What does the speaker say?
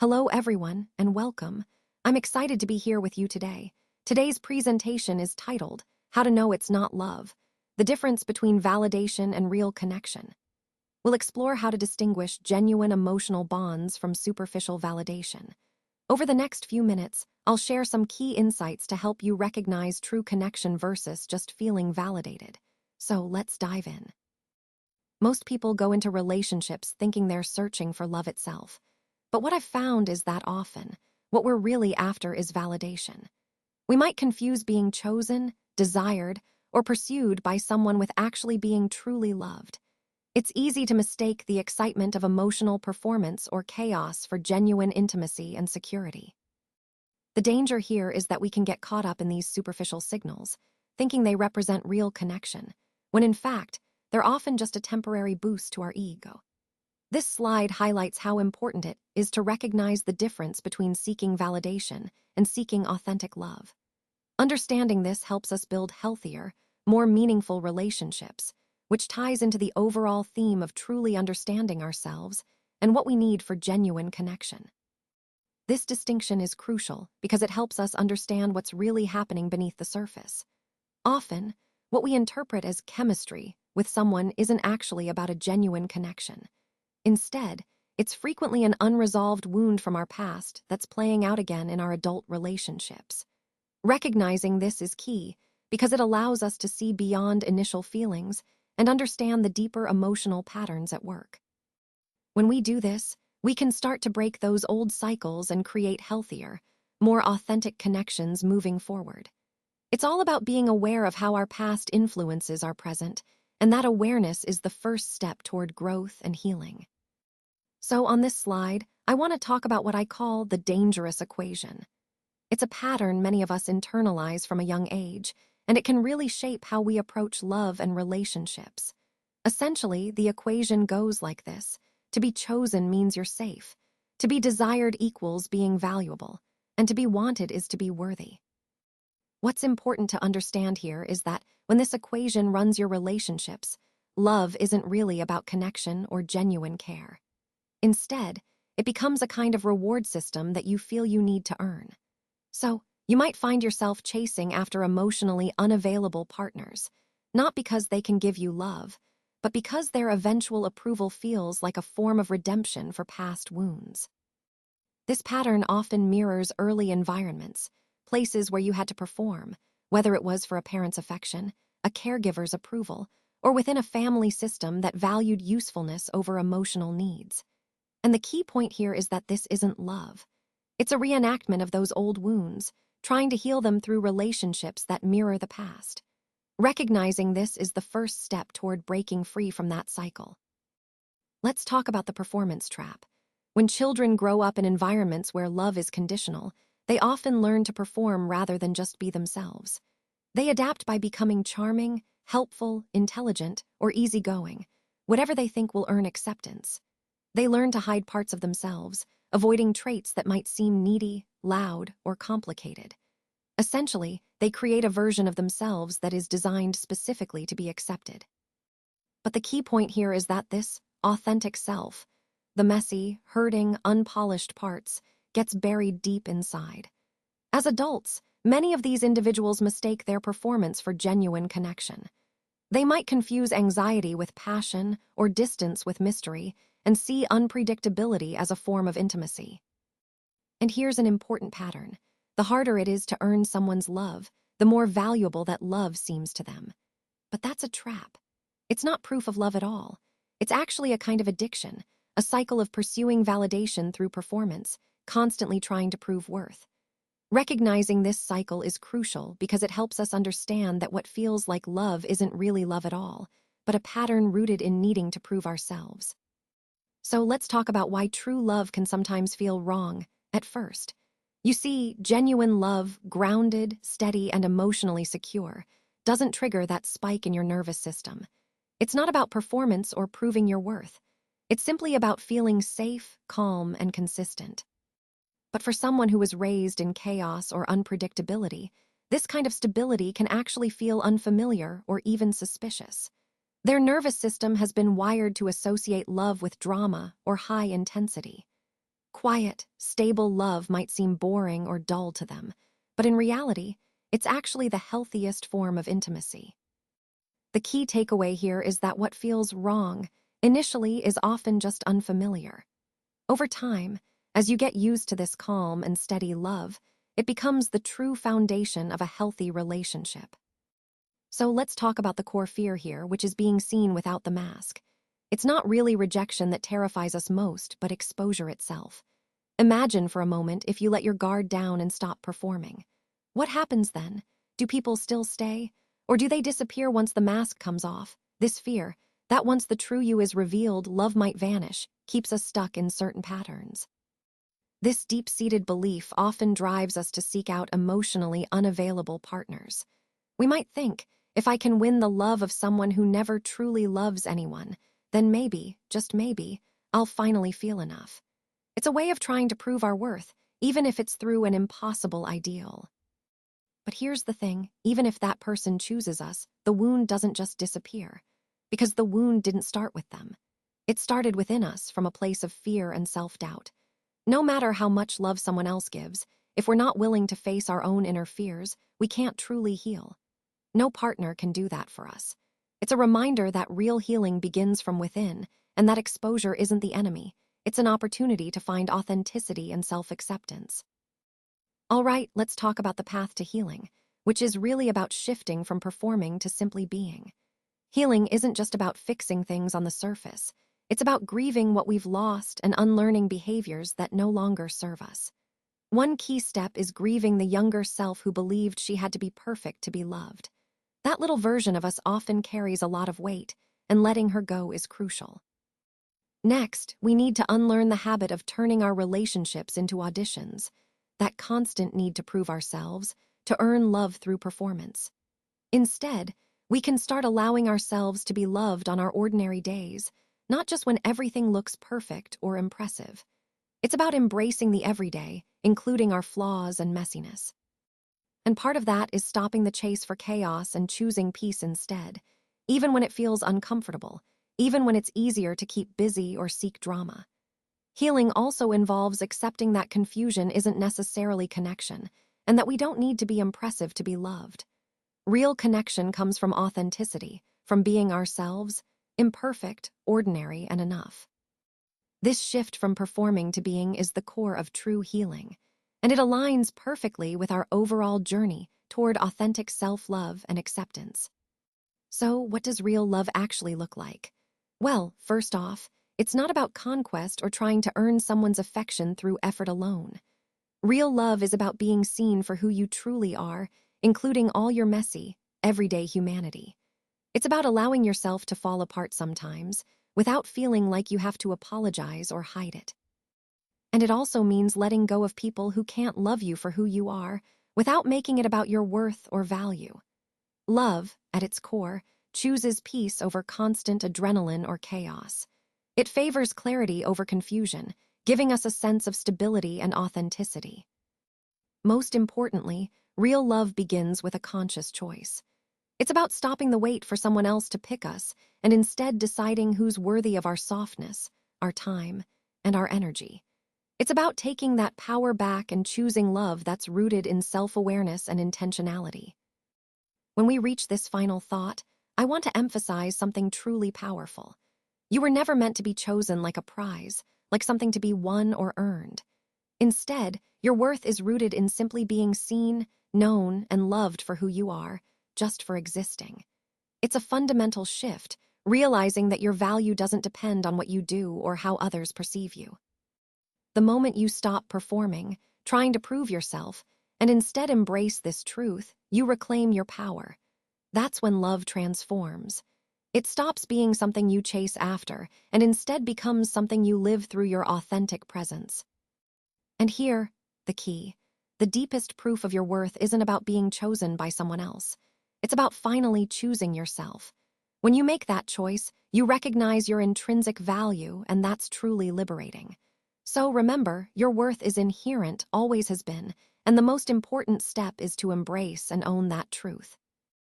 Hello, everyone, and welcome. I'm excited to be here with you today. Today's presentation is titled, How to Know It's Not Love, the Difference Between Validation and Real Connection. We'll explore how to distinguish genuine emotional bonds from superficial validation. Over the next few minutes, I'll share some key insights to help you recognize true connection versus just feeling validated. So let's dive in. Most people go into relationships thinking they're searching for love itself. But what I've found is that often, what we're really after is validation. We might confuse being chosen, desired, or pursued by someone with actually being truly loved. It's easy to mistake the excitement of emotional performance or chaos for genuine intimacy and security. The danger here is that we can get caught up in these superficial signals, thinking they represent real connection, when in fact, they're often just a temporary boost to our ego. This slide highlights how important it is to recognize the difference between seeking validation and seeking authentic love. Understanding this helps us build healthier, more meaningful relationships, which ties into the overall theme of truly understanding ourselves and what we need for genuine connection. This distinction is crucial because it helps us understand what's really happening beneath the surface. Often, what we interpret as chemistry with someone isn't actually about a genuine connection. Instead, it's frequently an unresolved wound from our past that's playing out again in our adult relationships. Recognizing this is key because it allows us to see beyond initial feelings and understand the deeper emotional patterns at work. When we do this, we can start to break those old cycles and create healthier, more authentic connections moving forward. It's all about being aware of how our past influences our present, and that awareness is the first step toward growth and healing. So on this slide, I want to talk about what I call the dangerous equation. It's a pattern many of us internalize from a young age, and it can really shape how we approach love and relationships. Essentially, the equation goes like this. To be chosen means you're safe. To be desired equals being valuable, and to be wanted is to be worthy. What's important to understand here is that when this equation runs your relationships, love isn't really about connection or genuine care. Instead, it becomes a kind of reward system that you feel you need to earn. So, you might find yourself chasing after emotionally unavailable partners, not because they can give you love, but because their eventual approval feels like a form of redemption for past wounds. This pattern often mirrors early environments, places where you had to perform, whether it was for a parent's affection, a caregiver's approval, or within a family system that valued usefulness over emotional needs. And the key point here is that this isn't love. It's a reenactment of those old wounds, trying to heal them through relationships that mirror the past. Recognizing this is the first step toward breaking free from that cycle. Let's talk about the performance trap. When children grow up in environments where love is conditional, they often learn to perform rather than just be themselves. They adapt by becoming charming, helpful, intelligent, or easygoing, whatever they think will earn acceptance. They learn to hide parts of themselves, avoiding traits that might seem needy, loud, or complicated. Essentially, they create a version of themselves that is designed specifically to be accepted. But the key point here is that this authentic self, the messy, hurting, unpolished parts, gets buried deep inside. As adults, many of these individuals mistake their performance for genuine connection. They might confuse anxiety with passion or distance with mystery, and see unpredictability as a form of intimacy. And here's an important pattern. The harder it is to earn someone's love, the more valuable that love seems to them. But that's a trap. It's not proof of love at all. It's actually a kind of addiction, a cycle of pursuing validation through performance, constantly trying to prove worth. Recognizing this cycle is crucial because it helps us understand that what feels like love isn't really love at all, but a pattern rooted in needing to prove ourselves. So let's talk about why true love can sometimes feel wrong at first. You see, genuine love, grounded, steady, and emotionally secure, doesn't trigger that spike in your nervous system. It's not about performance or proving your worth. It's simply about feeling safe, calm, and consistent. But for someone who was raised in chaos or unpredictability, this kind of stability can actually feel unfamiliar or even suspicious. Their nervous system has been wired to associate love with drama or high intensity. Quiet, stable love might seem boring or dull to them, but in reality, it's actually the healthiest form of intimacy. The key takeaway here is that what feels wrong initially is often just unfamiliar. Over time, as you get used to this calm and steady love, it becomes the true foundation of a healthy relationship. So let's talk about the core fear here, which is being seen without the mask. It's not really rejection that terrifies us most, but exposure itself. Imagine for a moment if you let your guard down and stop performing. What happens then? Do people still stay? Or do they disappear once the mask comes off? This fear, that once the true you is revealed, love might vanish, keeps us stuck in certain patterns. This deep-seated belief often drives us to seek out emotionally unavailable partners. We might think, if I can win the love of someone who never truly loves anyone, then maybe, just maybe, I'll finally feel enough. It's a way of trying to prove our worth, even if it's through an impossible ideal. But here's the thing, even if that person chooses us, the wound doesn't just disappear, because the wound didn't start with them. It started within us from a place of fear and self-doubt. No matter how much love someone else gives, if we're not willing to face our own inner fears, we can't truly heal. No partner can do that for us. It's a reminder that real healing begins from within, and that exposure isn't the enemy. It's an opportunity to find authenticity and self-acceptance. All right, let's talk about the path to healing, which is really about shifting from performing to simply being. Healing isn't just about fixing things on the surface. It's about grieving what we've lost and unlearning behaviors that no longer serve us. One key step is grieving the younger self who believed she had to be perfect to be loved. That little version of us often carries a lot of weight, and letting her go is crucial. Next, we need to unlearn the habit of turning our relationships into auditions, that constant need to prove ourselves, to earn love through performance. Instead, we can start allowing ourselves to be loved on our ordinary days, not just when everything looks perfect or impressive. It's about embracing the everyday, including our flaws and messiness. And part of that is stopping the chase for chaos and choosing peace instead, even when it feels uncomfortable, even when it's easier to keep busy or seek drama. Healing also involves accepting that confusion isn't necessarily connection, and that we don't need to be impressive to be loved. Real connection comes from authenticity, from being ourselves, imperfect, ordinary, and enough. This shift from performing to being is the core of true healing, and it aligns perfectly with our overall journey toward authentic self-love and acceptance. So, what does real love actually look like? Well, first off, it's not about conquest or trying to earn someone's affection through effort alone. Real love is about being seen for who you truly are, including all your messy, everyday humanity. It's about allowing yourself to fall apart sometimes, without feeling like you have to apologize or hide it. And it also means letting go of people who can't love you for who you are, without making it about your worth or value. Love, at its core, chooses peace over constant adrenaline or chaos. It favors clarity over confusion, giving us a sense of stability and authenticity. Most importantly, real love begins with a conscious choice. It's about stopping the wait for someone else to pick us and instead deciding who's worthy of our softness, our time, and our energy. It's about taking that power back and choosing love that's rooted in self-awareness and intentionality. When we reach this final thought, I want to emphasize something truly powerful. You were never meant to be chosen like a prize, like something to be won or earned. Instead, your worth is rooted in simply being seen, known, and loved for who you are, just for existing. It's a fundamental shift, realizing that your value doesn't depend on what you do or how others perceive you. The moment you stop performing, trying to prove yourself, and instead embrace this truth, you reclaim your power. That's when love transforms. It stops being something you chase after and instead becomes something you live through your authentic presence. And here, the key. The deepest proof of your worth isn't about being chosen by someone else. It's about finally choosing yourself. When you make that choice, you recognize your intrinsic value, and that's truly liberating. So remember, your worth is inherent, always has been, and the most important step is to embrace and own that truth.